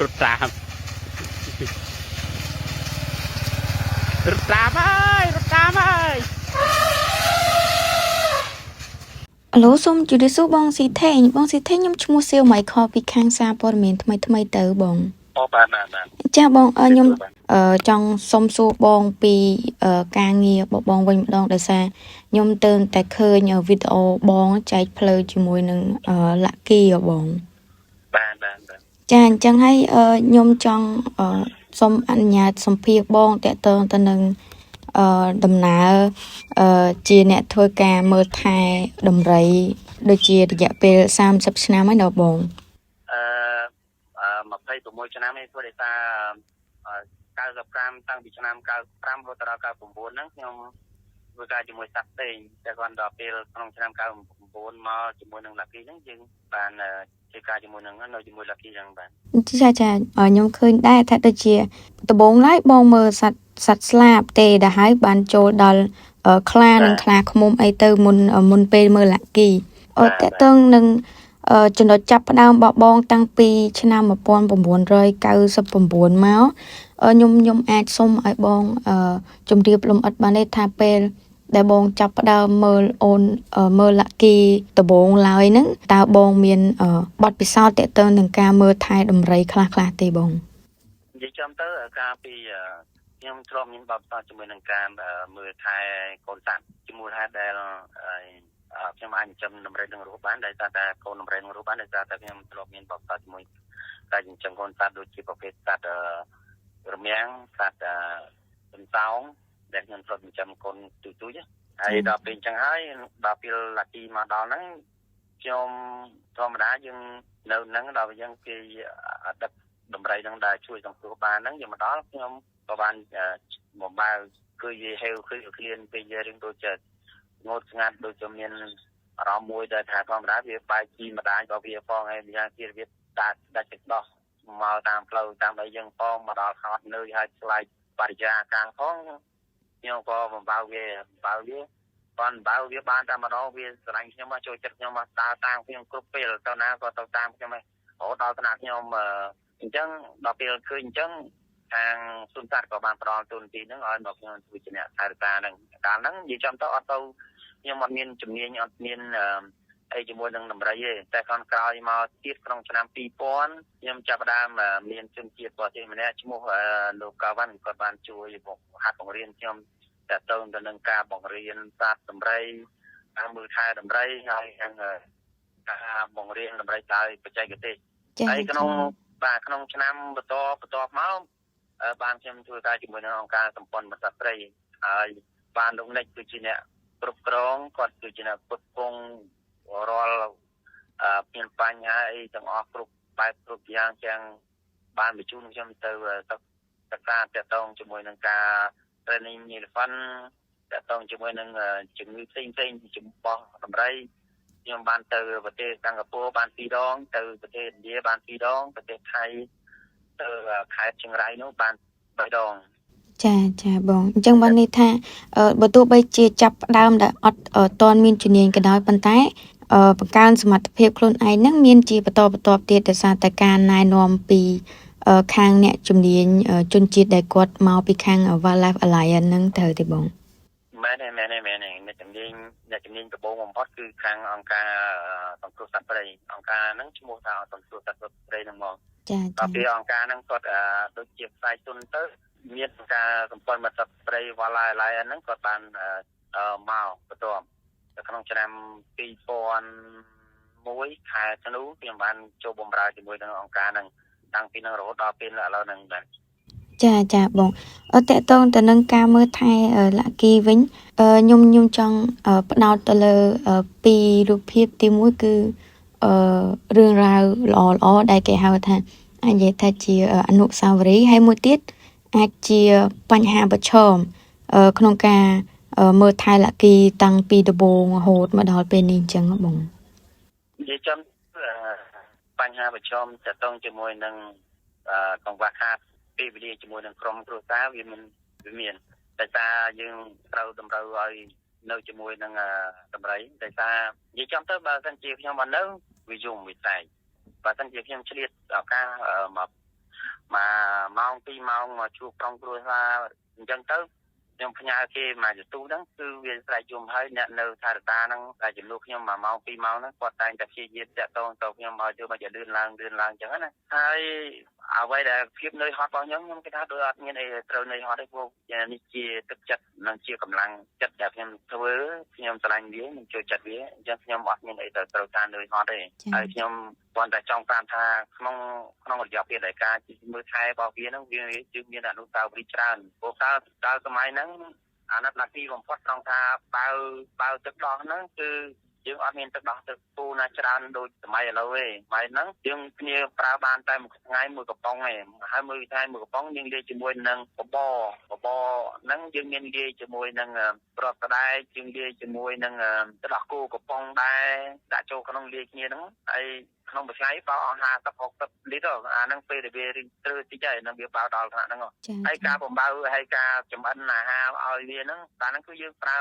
รถตามรถตามเอ้ยรถตามเอ้ยអឡូសូមជម្រាបសួរបងស៊ីថេងខ្ញុំឈ្មោះសៀវម៉ៃខពីខាងសារព័ត៌មានថ្មីទៅបងអូបាទចាបងខ្ញុំចង់សុំសួរបងពីការងារបងវិញម្ដងដោយសារខ្ញុំទើបតែឃើញវីដេអូបងចែកផ្លូវជាមួយនឹងលាក់គីបងបាទចាអញ្ចឹងហើយខ្ញុំចង់សូមអនុញ្ញាតសម្ភាសបងតកតងទៅនឹងដំណើរជាអ្នកធ្វើការមើលថែដំរីដូចជារយៈពេល30ឆ្នាំហើយដល់បង26ឆ្នាំនេះធ្វើដោយសារ95តាំងពីឆ្នាំ95រហូតដល់99ហ្នឹងខ្ញុំធ្វើការជាមួយសាក់ផ្សេងតែគាត់ដល់ពេលក្នុងឆ្នាំ99មកជាមួយនឹងលាក់គីហ្នឹងយើងបានធ្វើការជាមួយនឹងនៅជាមួយលាក់គីហ្នឹងបាទចាខ្ញុំឃើញដែរថាដូចជាដំបូងឡើយបងមើលសត្វស្លាបទេដែលហើយបានចូលដល់ខ្លានិងខ្លាឃ្មុំអីទៅមុនពេលមើលលាក់គីតើតើនឹងចំណុចចាប់ផ្ដើមរបស់បងតាំងពីឆ្នាំ1999មកខ្ញុំអាចសុំឲ្យបងជម្រាបលម្អិតបានទេថាពេលដែលបងចាប់ផ្ដើមមើលលាក់គីដំបូងឡើយហ្នឹងតើបងមានបទពិសោធន៍ទាក់ទងនឹងការមើលថែដំរីខ្លះទេបងនិយាយចំទៅការពីខ្ញុំធ្លាប់មានបទពិសោធន៍ជាមួយនឹងការមើលថែកូនសត្វជាមួយហេតុដែលខ្ញុំអាចចិញ្ចឹមដំរីនឹងរស់បានដោយសារតែកូនដំរីនឹងរស់បានដោយសារតែខ្ញុំធ្លាប់មានបទពិសោធន៍ជាមួយការចិញ្ចឹមកូនសត្វដូចជាប្រភេទសត្វរមាំងសត្វសន្សោងដែលខ្ញុំធ្លាប់ចិញ្ចឹមកូនទូចហើយដល់ពេលអញ្ចឹងហើយដល់ពេលលាក់គីមកដល់ហ្នឹងខ្ញុំធម្មតាយើងនៅហ្នឹងដល់ពេលយើងគេដឹកដំរីហ្នឹងដែលជួយសង្គ្រោះបានហ្នឹងយកមកដល់ខ្ញុំក៏បានបំបើគឺនិយាយហេវគឺក្លៀនពេលរឿងដូចជាងូតស្ងាត់ដូចជាមានអារម្មណ៍មួយដែលថាធម្មតាវាបែកពីម្ដាយក៏វាផងហើយយ៉ាងទៀតវាដាច់ទឹកដោះមកតាមផ្លូវតាមអីយើងផងមកដល់ខោតនៅហើយឆ្លៃបរិយាកាសផងខ្ញុំក៏បំបើវាបានតែម្ដងវាស្រឡាញ់ខ្ញុំមកចូលចិត្តខ្ញុំមកដើរតាមខ្ញុំគ្រប់ពេលទៅណាក៏ទៅតាមខ្ញុំដែររហូតដល់ថ្នាក់ខ្ញុំអញ្ចឹងដល់ពេលឃើញអញ្ចឹងខាងសុនស័ក្តិក៏បានផ្ដល់ទូនទីហ្នឹងឲ្យមកខ្ញុំជួយជាអ្នកថែរក្សាហ្នឹងកាលហ្នឹងនិយាយចំទៅអត់ទៅខ្ញុំអត់មានជំនាញអត់មានអីជាមួយនឹងដំរីទេតែខាងក្រោយមកទៀតក្នុងឆ្នាំ2000ខ្ញុំចាប់ផ្ដើមមានជនជាតិបរទេសម្នាក់ឈ្មោះលោកកាវ៉ាន់គាត់បានជួយហាត់បង្រៀនខ្ញុំតទៅនឹងការបង្រៀនសត្វដំរីការមើលថែដំរីហើយការបង្រៀនដំរីដោយបច្ចេកទេសហើយក្នុងឆ្នាំបន្តមកបានខ្ញុំធ្វើការជាមួយនឹងអង្គការសម្ព័ន្ធសត្វព្រៃហើយបានលោកនិចគឺជាអ្នកគ្រប់គ្រងគាត់គឺជាអ្នកផ្គត់ផ្គង់រាល់មានបញ្ហាអីទាំងអស់គ្រប់បែបគ្រប់យ៉ាងទាំងបានបញ្ជូនខ្ញុំទៅសិក្សាទាក់ទងជាមួយនឹងការ training elephant ទាក់ទងជាមួយនឹងជំងឺផ្សេងចំពោះដំរីខ្ញុំបានទៅប្រទេសសិង្ហបុរីបាន2ដងទៅប្រទេសឥណ្ឌាបាន2ដងប្រទេសថៃទៅខេត្តchiang rai នោះបាន3ដងចាបងអញ្ចឹងបានន័យថាបើទោះបីជាចាប់ផ្ដើមដែលអត់តន់មានជំនាញក៏ដោយប៉ុន្តែបង្កើនសមត្ថភាពខ្លួនឯងហ្នឹងមានជាបន្តទៀតដោយសារតែការណែនាំពីខាងអ្នកជំនាញជនជាតិដែលគាត់មកពីខាង Wildlife Alliance ហ្នឹងទៅទេបងមែនអ្នកជំនាញដំបូងបំផុតគឺខាងអង្គការសង្គ្រោះសត្វព្រៃអង្គការហ្នឹងឈ្មោះថាសង្គ្រោះសត្វព្រៃហ្នឹងមកចាពីអង្គការហ្នឹងគាត់ដូចជាផ្សាយទុនទៅមានការសម្ព័ន្ធមិត្តសត្វព្រៃ Wildlife Alliance ហ្នឹងគាត់បានមកបន្ទាប់នៅក្នុងឆ្នាំ2001ខែធ្នូខ្ញុំបានចូលបម្រើជាមួយនឹងអង្គការហ្នឹងតាំងពីនឹងរហូតដល់ពេលឥឡូវហ្នឹងបាទចាបងតកតងទៅនឹងការមើលថែលាក់គីវិញខ្ញុំចង់ផ្ដោតទៅលើពីររូបភាពទី1គឺរឿងរ៉ាវល្អដែលគេហៅថាអាចនិយាយថាជាអនុស្សាវរីយ៍ហើយមួយទៀតអាចជាបញ្ហាប្រឈមក្នុងការមើលថែលាក់គីតាំងពីដំបូងរហូតមកដល់ពេលនេះអញ្ចឹងបងនិយាយចំបញ្ហាប្រឈមទាក់ទងជាមួយនឹងកង្វះខាតពេលវេលាជាមួយនឹងក្រុមគ្រួសារវាមានតែថាយើងត្រូវតម្រូវឲ្យនៅជាមួយនឹងតម្រៃតែថានិយាយចំទៅបើសិនជាខ្ញុំអត់នៅវាយំវាតែ បើសិនជាខ្ញុំឆ្លៀតឱកាសមកម៉ោង2ម៉ោងមកជួបក្រុមគ្រួសារអញ្ចឹងទៅខ្ញុំផ្ញើគេមកទទួលហ្នឹងគឺវាស្រេចយំហើយអ្នកនៅថៃរតាហ្នឹងតែចំនួនខ្ញុំ1ម៉ោង2ម៉ោងហ្នឹងគាត់តែងតែព្យាយាមតាក់ទងទៅខ្ញុំឲ្យជួយមកលឿនឡើងអញ្ចឹងណាហើយអ្វីដែលភាពនឿយហត់របស់ខ្ញុំគេថាដូចអត់មានអីត្រូវនឿយហត់ទេព្រោះនេះជាទឹកចិត្តនិងជាកម្លាំងចិត្តដែលខ្ញុំធ្វើខ្ញុំស្រឡាញ់វាខ្ញុំចូលចិត្តវាអញ្ចឹងខ្ញុំអត់មានអីត្រូវការនឿយហត់ទេហើយខ្ញុំគាត់តែចង់ប្រាប់ថាក្នុងរយៈពេលដែលការមើលថែរបស់វាហ្នឹងវាជឿមានអនុស្សាវរីយ៍ច្រើនព្រោះកាលសម័យហ្នឹងអាណត្តិណាទីបំផុតត្រង់ថាបើទឹកដោះហ្នឹងគឺយើងអត់មានទឹកដោះទឹកពូណាច្រើនដូចសម័យឥឡូវទេសម័យហ្នឹងយើងគ្នាប្រើបានតែមួយថ្ងៃមួយកំប៉ុងទេហើយមួយថ្ងៃមួយកំប៉ុងយើងលាយជាមួយនឹងបបហ្នឹងយើងមានលាយជាមួយនឹងប្រត់ក្តែកយើងលាយជាមួយនឹងទឹកដោះគោកំប៉ុងដែរដាក់ចូលក្នុងលាយគ្នាហ្នឹងហើយក្នុងមួយថ្ងៃបោអស់50-60លីត្រអាហ្នឹងពេលដែលវារីងទ្រើតិចហើយនឹងវាបោដល់ថ្នាក់ហ្នឹងហើយការបំបៅហើយការចម្អិនអាហារឲ្យវាហ្នឹងតែហ្នឹងគឺយើងប្រើ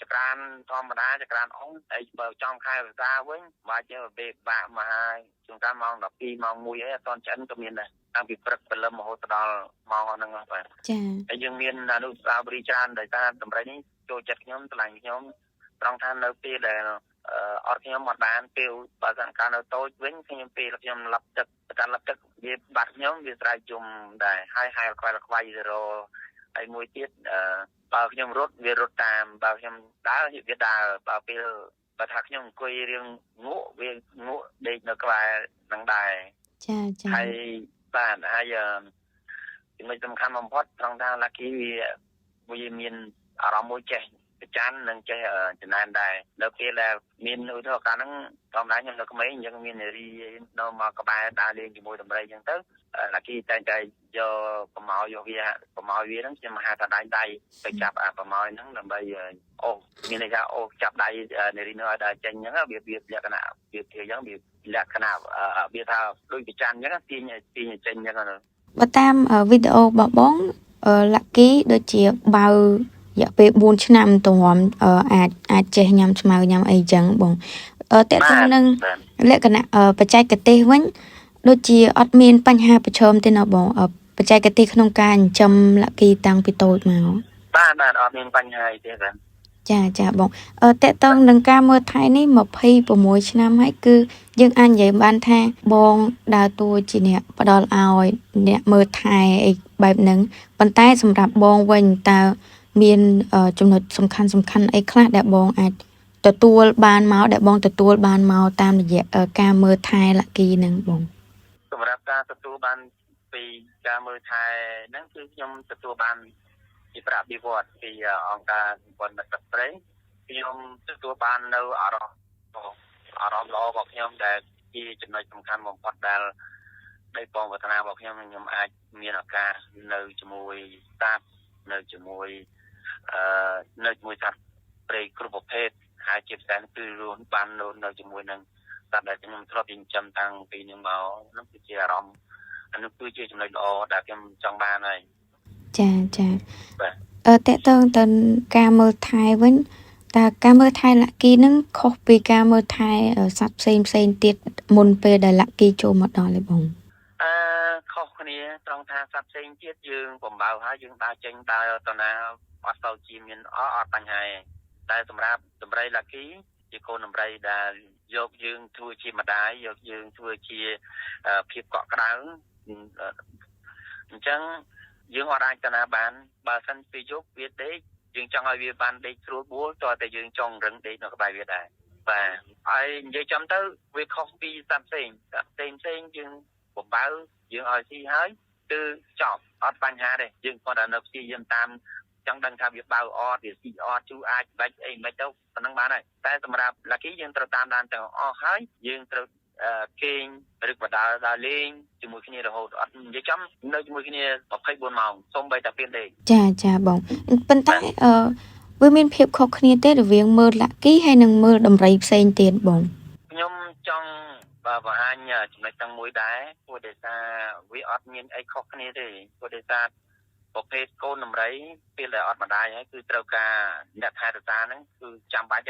ចក្រានធម្មតាចក្រានអុំហើយបើចំខែភាសាវិញបាច់ទៅពេលបាក់មកហើយជួនកាលម៉ោង12ម៉ោង1អីអត់តឆ្អិនក៏មានដែរតាំងពីព្រឹកព្រលឹមរហូតដល់ម៉ោងហ្នឹងបាទចាហើយយើងមានអនុស្សាវរីយ៍ច្រើនដោយសារតម្រៃនេះចូលចិត្តខ្ញុំឆ្លាញ់ខ្ញុំត្រង់ថានៅពេលដែលអត់ខ្ញុំអត់បានពេលបើសិនកាលនៅតូចវិញខ្ញុំពេលខ្ញុំលប់ទឹកការលប់ទឹកវាបាត់ខ្ញុំវាស្រែកជុំដែរហើយហែលខ្វល់ខ្វាយទៅរហើយមួយទៀតបើខ្ញុំរត់វារត់តាមបើខ្ញុំដើរវាដើរបើពេលបើថាខ្ញុំអង្គុយរៀងងក់វាងក់ដេកនៅក្បែរនឹងដែរចាហើយបាទហើយចំណុចសំខាន់បំផុតត្រង់ថា Lucky វាមានអារម្មណ៍មួយចេះប្រច័ណ្ឌនិងចេះចំណែនដែរនៅពេលដែលមានឧទាហរណ៍កាលហ្នឹងធម្មតាខ្ញុំនៅក្មេងអញ្ចឹងមាននារីនៅមកក្បែរដើរលេងជាមួយដំរីអញ្ចឹងទៅLucky តែងតែយកប្រម៉ោយកវាហ្នឹងខ្ញុំហៅថាដៃទៅចាប់អាប្រម៉ោហ្នឹងដើម្បីអូមានន័យថាអូចាប់ដៃនារីនោះឲ្យដើរចេញអញ្ចឹងវាលក្ខណៈវាអញ្ចឹងវាលក្ខណៈវាថាដូចប្រច័ណ្ឌអញ្ចឹងទាញចេញអញ្ចឹងបើតាមវីដេអូរបស់បង Lucky ដូចជាបើរយៈពេល4ឆ្នាំទម្រាំអាចចេះញ៉ាំឆ្មៅញ៉ាំអីចឹងបងតើតើនឹងលក្ខណៈបច្ចេកទេសវិញដូចជាអត់មានបញ្ហាប្រឈមទេណាបងបច្ចេកទេសក្នុងការចិញ្ចឹម Lucky តាំងពីតូចមកបាទអត់មានបញ្ហាអីទេបាទចាបងតើតើនឹងការមើលថែនេះ26ឆ្នាំហើយគឺយើងអាចនិយាយបានថាបងដើរតួជាអ្នកផ្ដល់ឲ្យអ្នកមើលថែអីបែបហ្នឹងប៉ុន្តែសម្រាប់បងវិញតើមានចំណុចសំខាន់អីខ្លះដែលបងអាចទទួលបានមកតាមរយៈការមើលថែ Lucky ហ្នឹងបងសម្រាប់ការទទួលបានពីការមើលថែហ្នឹងគឺខ្ញុំទទួលបានពីប្រាក់បៀវត្តពីអង្គការសម្ព័ន្ធមិត្តស្រីខ្ញុំទទួលបាននៅអារម្មណ៍ល្អរបស់ខ្ញុំដែលជាចំណុចសំខាន់បំផុតដែលដោយបងវឌ្ឍនារបស់ខ្ញុំអាចមានឱកាសនៅជាមួយស្តាប់នៅជាមួយសត្វព្រៃគ្រប់ប្រភេទហើយជាពិសេសគឺរួមបាននៅជាមួយនឹងសត្វដែលខ្ញុំធ្លាប់ចិញ្ចឹមតាំងពីនឹងមកនោះគឺជាអារម្មណ៍អានោះគឺជាចំណុចល្អដែលខ្ញុំចង់បានហើយចាបាទតើតើតើការមើលថែវិញតើការមើលថែ Lucky ហ្នឹងខុសពីការមើលថែសត្វផ្សេងទៀតមុនពេលដែល Lucky ចូលមកដល់ទេបងខុសគ្នាត្រង់ថាសត្វផ្សេងទៀតយើងបំបើហើយយើងដើរចេញដើរទៅណាអត់ទៅជាមានអត់បញ្ហាតែសម្រាប់ដំរី Lucky ជាកូនដំរីដែលយកយើងធ្វើជាម្ដាយយកយើងធ្វើជាភាពកក់ក្ដៅអញ្ចឹងយើងអត់អាចទៅណាបានបើសិនពេលយប់វាដេកយើងចង់ឲ្យវាបានដេកស្រួលបួលតើតែយើងចង់រឹងដេកនៅក្បែរវាដែរបាទហើយនិយាយចំទៅវាខុសពីសត្វផ្សេងយើងបំបើយើងឲ្យស៊ីហើយគឺចប់អត់បញ្ហាទេយើងគាត់តែនៅព្យាយាមតាមចង់ដឹងថាវាបើអត់វាស៊ីអត់ជូអាចបាច់អីមិនទៅប៉ុណ្ណឹងបានហើយតែសម្រាប់ Lucky យើងត្រូវតាមដានទាំងអស់ហើយយើងត្រូវគេងឬក៏ដើរលេងជាមួយគ្នារហូតអត់និយាយចំនៅជាមួយគ្នា24ម៉ោងសូម្បីតែពេលដេកចាបងប៉ុន្តែវាមានភាពខុសគ្នាទេរវាងមើល Lucky ហើយនិងមើលដំរីផ្សេងទៀតបងខ្ញុំចង់បង្ហាញចំណុចទាំងមួយដែរព្រោះដោយសារវាអត់មានអីខុសគ្នាទេព្រោះដោយសារប្រភេទកូនដំរីពេលដែលអត់ម្ដាយហើយគឺត្រូវការអ្នកថែរក្សាហ្នឹងគឺចាំបាច់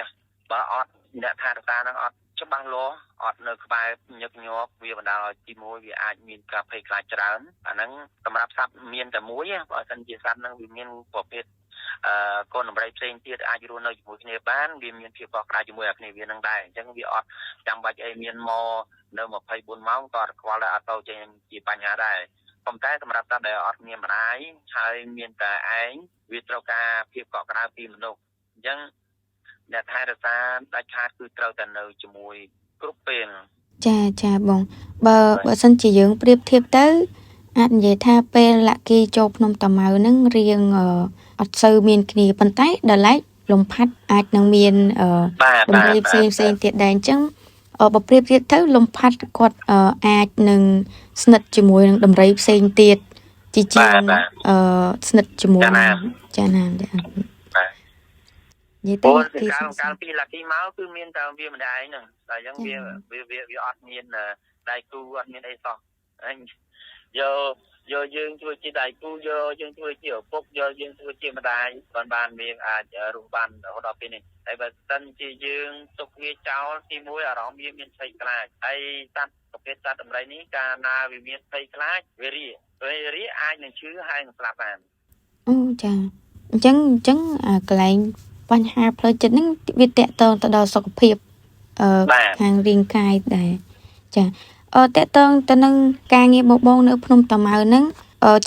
បើអត់អ្នកថែរក្សាហ្នឹងអត់ ច្បាស់លាស់អត់នៅក្បែរញឹកញាប់វាបណ្ដាលឲ្យទីមួយវាអាចមានការភ័យខ្លាចច្រើនអាហ្នឹងសម្រាប់សត្វមានតែមួយបើមិនជាសត្វហ្នឹងវាមានប្រភេទកូនដំរីផ្សេងទៀតអាចរស់នៅជាមួយគ្នាបានវាមានភាពកក់ក្ដៅជាមួយគ្នាវានឹងដែរអញ្ចឹងវាអត់ចាំបាច់អីមានមកនៅ24ម៉ោងក៏អត់ខ្វល់ដែរអត់ទៅចេញជាបញ្ហាដែរប៉ុន្តែសម្រាប់សត្វដែលអត់មានម្ដាយហើយមានតែឯងវាត្រូវការភាពកក់ក្ដៅពីមនុស្សអញ្ចឹងអ្នកថែរក្សាដាច់ខាតគឺត្រូវតែនៅជាមួយគ្រប់ពេលចាបងបើសិនជាយើងប្រៀបធៀបទៅអាចនិយាយថាពេលលាក់គីចូលភ្នំតាម៉ៅហ្នឹងរៀងអត់សូវមានគ្នាប៉ុន្តែដល់ឡែកលំផាត់អាចនឹងមានដំណើរផ្សេងទៀតដែរអញ្ចឹងបើប្រៀបធៀបទៅលំផាត់គាត់អាចនឹងស្និទ្ធជាមួយនឹងដំរីផ្សេងទៀតជាជាងស្និទ្ធជាមួយចាណានិយាយទៅកាលពីលាក់គីមកគឺមានតែវាម្ដាយហ្នឹងតែអញ្ចឹងវាអត់មានដៃគូអត់មានអីសោះយកយើងធ្វើជាដៃគូយកយើងធ្វើជាឪពុកយកយើងធ្វើជាម្ដាយបានមានអាចរស់បានរហូតដល់ពេលនេះហើយបើសិនជាយើងទុកវាចោលទីមួយអារម្មណ៍វាមានភ័យខ្លាចហើយសត្វប្រភេទសត្វដំរីនេះកាលណាវាមានភ័យខ្លាចវារីអាចនឹងឈឺហើយនឹងស្លាប់បានអូចាអញ្ចឹងកន្លែងបញ្ហាផ្លូវចិត្តហ្នឹងវាតកតងទៅដល់សុខភាពខាងរាងកាយដែរចាតកតងទៅនឹងការងារបងនៅភ្នំតាម៉ៅហ្នឹង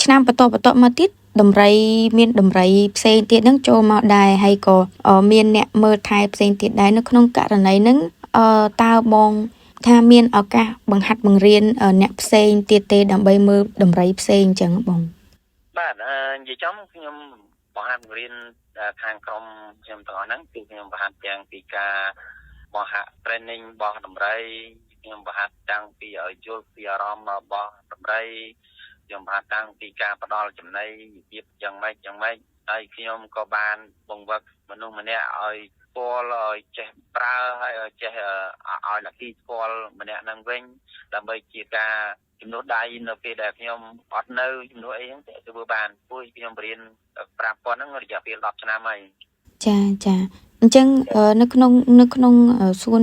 ឆ្នាំបន្តមកទៀតដំរីមានដំរីផ្សេងទៀតហ្នឹងចូលមកដែរហើយក៏មានអ្នកមើលថែផ្សេងទៀតដែរនៅក្នុងករណីហ្នឹងតើបងថាមានឱកាសបង្ហាត់បង្រៀនអ្នកផ្សេងទៀតទេដើម្បីមើលដំរីផ្សេងអញ្ចឹងបងបាទនិយាយចំខ្ញុំបង្ហាត់បង្រៀនខាងក្រុមខ្ញុំទាំងអស់ហ្នឹងគឺខ្ញុំបង្ហាត់ទាំងពីការបង្ហាត់ training របស់ដំរីខ្ញុំបង្ហាត់តាំងពីឲ្យយល់ពីអារម្មណ៍របស់ដំរីខ្ញុំបង្ហាត់តាំងពីការផ្ដល់ចំណីរបៀបយ៉ាងម៉េចហើយខ្ញុំក៏បានបង្វឹកមនុស្សម្នាក់ឲ្យស្គាល់ឲ្យចេះប្រើហើយឲ្យចេះឲ្យលាក់គីស្គាល់ម្នាក់ហ្នឹងវិញដើម្បីជាការជំនួសដៃនៅពេលដែលខ្ញុំអត់នៅជំនួសអីហ្នឹងធ្វើបានព្រោះខ្ញុំរៀនប្រាប់គាត់ហ្នឹងរយៈពេល10ឆ្នាំហើយចាអញ្ចឹងនៅក្នុងសួន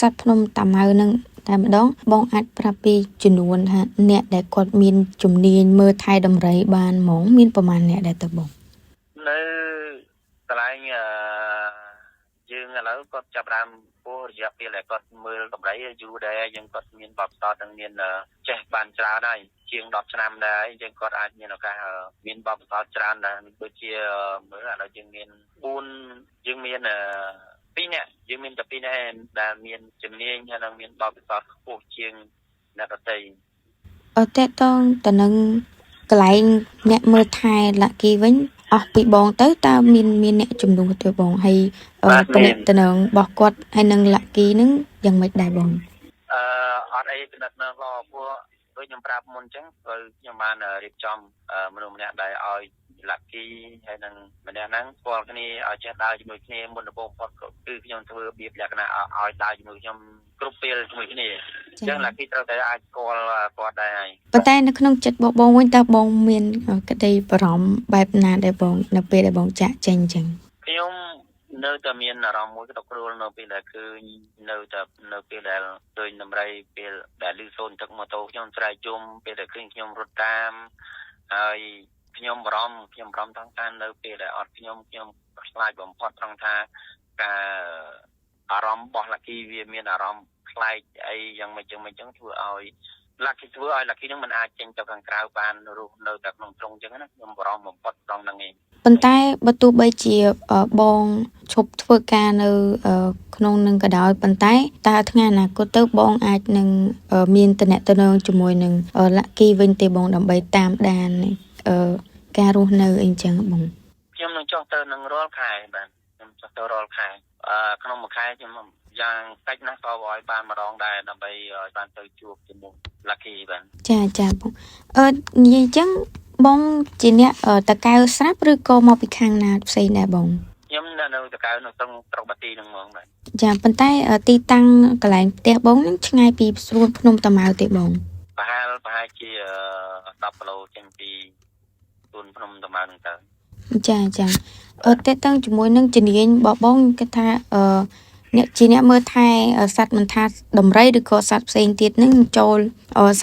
សត្វភ្នំតាម៉ៅហ្នឹងតែម្ដងបងអាចប្រាប់ពីចំនួនថាអ្នកដែលគាត់មានជំនាញមើលថែដំរីបានហ្មងមានប្រមាណអ្នកដែរទៅបងនៅកន្លែងយើងឥឡូវគាត់ចាប់ដើមពោះរយៈពេលដែលគាត់មើលដំរីយូរដែរយើងគាត់មានបបតតនិងមានចេះបានច្រើនហើយជាង10ឆ្នាំដែរយើងគាត់អាចមានឱកាសមានបបតតច្រើនដែរដូចជាមើលឥឡូវយើងមាន4យើងមាន2នាក់យើងមានតែ2នាក់ដែលមានជំនាញហើយនិងមានបបតតខ្ពស់ជាងអ្នកដទៃតកតងទៅនឹងកន្លែងអ្នកមើលថែលាក់គីវិញអស់ពីបងទៅតើមានអ្នកជំនួសទៅបងហើយតំណែងរបស់គាត់ហើយនឹងលាក់គីនឹងយ៉ាងម៉េចដែរបងអត់អីតំណែងរបស់ពួកដូចខ្ញុំប្រាប់មុនអញ្ចឹងព្រោះខ្ញុំបានរៀបចំមនុស្សម្នាក់ដែលឲ្យលាក់គីហើយនឹងម្នាក់ហ្នឹងស្គាល់គ្នាឲ្យចេះដើរជាមួយគ្នាមុនដំបូងផុតគឺខ្ញុំធ្វើរបៀបលក្ខណៈឲ្យដើរជាមួយខ្ញុំគ្រប់ពេលជាមួយគ្នាអញ្ចឹងលាក់គីត្រូវតែអាចស្គាល់គាត់ដែរហើយប៉ុន្តែនៅក្នុងចិត្តបងវិញតើបងមានក្តីបារម្ភបែបណាដែរបងនៅពេលដែលបងចាក់ចេញអញ្ចឹងខ្ញុំនៅតែមានអារម្មណ៍មួយក្តុកក្តួលនៅពេលដែលឃើញនៅពេលដែលឃើញដំរីពេលដែលលឺសូនទឹកម៉ូតូខ្ញុំស្រែកជុំពេលដែលឃើញខ្ញុំរត់តាមហើយខ្ញុំបារម្ភទាំងថានៅពេលដែលអត់ខ្ញុំខ្លាចបំផុតត្រង់ថាការអារម្មណ៍របស់លាក់គីវាមានអារម្មណ៍ខ្លាចអីយ៉ាងម៉េចធ្វើឲ្យលាក់គីនឹងមិនអាចចេញទៅខាងក្រៅបានរស់នៅតែក្នុងទ្រុងអញ្ចឹងណាខ្ញុំបារម្ភបំផុតត្រង់ហ្នឹងឯងប៉ុន្តែបើទោះបីជាបងឈប់ធ្វើការនៅក្នុងនឹងក៏ដោយប៉ុន្តែតើថ្ងៃអនាគតទៅបងអាចនឹងមានតំណែងជាមួយនឹងលាក់គីវិញទេបងដើម្បីតាមដានការរស់នៅអីចឹងបងខ្ញុំនឹងចុះទៅនឹងរាល់ខែបាទខ្ញុំចុះទៅរាល់ខែក្នុងមួយខែខ្ញុំយ៉ាងតិចណាស់ក៏ឲ្យបានម្ដងដែរដើម្បីឲ្យបានទៅជួបជាមួយលាក់គីបាទចាបងនិយាយចឹងបងជាអ្នកតកៅស្រាប់ឬក៏មកពីខាងណាផ្សេងដែរបងខ្ញុំនៅតកៅនៅក្នុងស្រុកបាទីនឹងហ្មងបាទចាប៉ុន្តែទីតាំងកន្លែងផ្ទះបងនឹងឆ្ងាយពីសួនភ្នំតាម៉ៅទេបងប្រហែលជា10គីឡូចេញពីសួនភ្នំតាម៉ៅហ្នឹងទៅចាតេតាំងជាមួយនឹងជំនាញបងគេថា អ្នកជាអ្នកមើលថែសត្វមិនថាដំរីឬក៏សត្វផ្សេងទៀតហ្នឹងចូល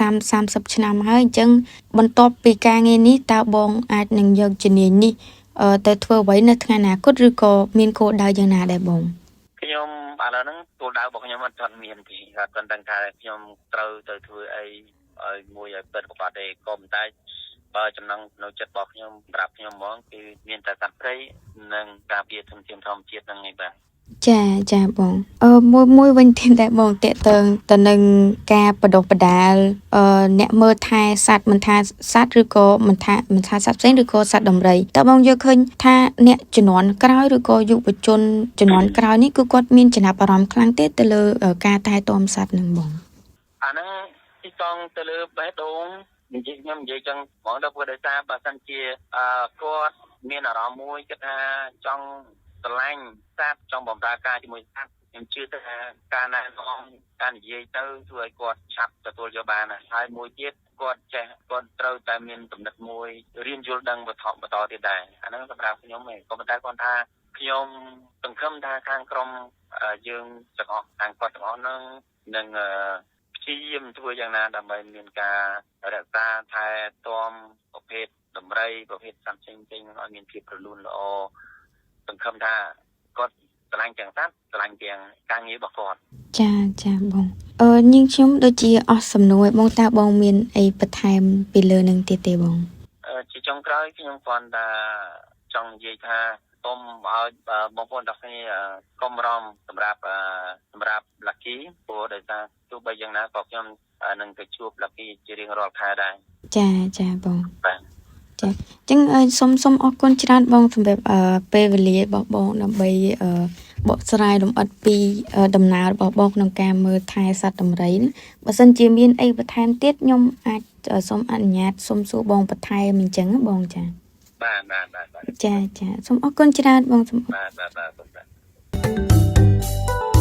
30ឆ្នាំហើយអញ្ចឹងបន្ទាប់ពីការងារនេះតើបងអាចនឹងយកជំនាញនេះទៅធ្វើអ្វីនៅថ្ងៃអនាគតឬក៏មានគោលដៅយ៉ាងណាដែរបងខ្ញុំឥឡូវហ្នឹងគោលដៅរបស់ខ្ញុំអត់ទាន់មានទេគាត់គាត់ដឹងថាខ្ញុំត្រូវទៅធ្វើអីឲ្យមួយឲ្យពិតប្រាកដទេក៏ប៉ុន្តែបើចំណងនៅចិត្តរបស់ខ្ញុំប្រាប់ខ្ញុំហ្មងគឺមានតែសត្វព្រៃនិងការពារធនធានធម្មជាតិហ្នឹងឯងបាទចាបងមួយវិញទៀតដែរបងតេតើទៅនឹងការបដិបដាលអ្នកមើលថែសត្វមិនថាសត្វឬក៏មិនថាសត្វផ្សេងឬក៏សត្វដំរីតើបងយល់ឃើញថាអ្នកជំនាន់ក្រោយឬក៏យុវជនជំនាន់ក្រោយនេះគឺគាត់មានចំណាប់អារម្មណ៍ខ្លាំងទេទៅលើការថែទាំសត្វហ្នឹងបងអាហ្នឹងទីកង់ទៅលើបេះដូងខ្ញុំនិយាយចឹងបងទៅព្រោះដោយសារបើសិនជាគាត់មានអារម្មណ៍មួយគិតថាចង់ស្រឡាញ់សត្វចង់បម្រើការជាមួយសត្វខ្ញុំជឿថាការណែនាំការនិយាយទៅធ្វើឲ្យគាត់ឆាប់ទទួលយកបានហើយមួយទៀតគាត់ត្រូវតែមានគំនិតមួយរៀនយល់ដឹងបន្តទៀតដែរអាហ្នឹងសម្រាប់ខ្ញុំឯងក៏ប៉ុន្តែគាត់ថាខ្ញុំសង្ឃឹមថាខាងក្រុមយើងទាំងអស់ខាងគាត់ទាំងអស់ហ្នឹងនឹងព្យាយាមធ្វើយ៉ាងណាដើម្បីមានការរក្សាថែទាំប្រភេទដំរីប្រភេទសត្វផ្សេងៗឲ្យមានភាពរលូនល្អសង្ឃឹមថាគាត់ស្រឡាញ់ទាំងសត្វស្រឡាញ់ទាំងការងាររបស់គាត់ចាបងនាងខ្ញុំដូចជាអស់សំណួរបងតើបងមានអីបន្ថែមពីលើនឹងទៀតទេបងជាចុងក្រោយខ្ញុំគាត់ថាចង់និយាយថាសូមឲ្យបងប្អូនទាំងគ្នាកុំរំសម្រាប់ Lucky ព្រោះដោយសារទោះបីយ៉ាងណាក៏ខ្ញុំនឹងទៅជួប Lucky ជារៀងរាល់ខែដែរចាបងបាទចាអញ្ចឹងសូមអរគុណច្រើនបងសម្រាប់ពេលវេលារបស់បងដើម្បីបកស្រាយលម្អិតពីដំណើររបស់បងក្នុងការមើលថែសត្វដំរីណាបើសិនជាមានអីបន្ថែមទៀតខ្ញុំអាចសូមអនុញ្ញាតសូមសួរបងបន្ថែមអញ្ចឹងបងចាបាទចាសូមអរគុណច្រើនបងបាទ